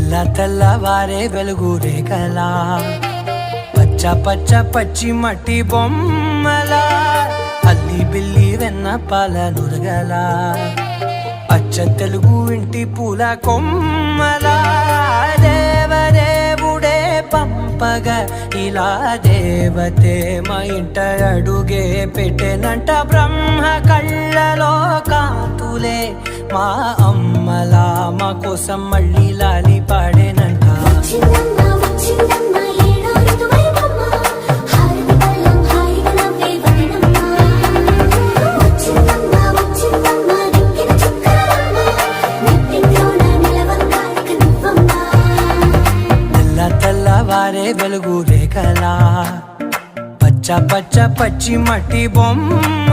తెల్ల తెల్లవారే వెలుగు రేఖలా పచ్చ పచ్చ పచ్చి మట్టి బొమ్మలా అల్లి బిల్లి వెన్న పాల నురగలా అచ్చ తెలుగు ఇంటి పూల కొమ్మలా దేవదేవుడే పంపగా ఇలా దేవతే మా ఇంట అడుగే పెట్టెనంట బ్రహ్మ కళ్ళలో కాంతులే మా అమ్మలా మా కోసం మళ్ళీ లాలి పాడేనంట. తెల్లవారే వెలుగు రేఖలా పచ్చ పచ్చ పచ్చి మట్టి బొమ్మ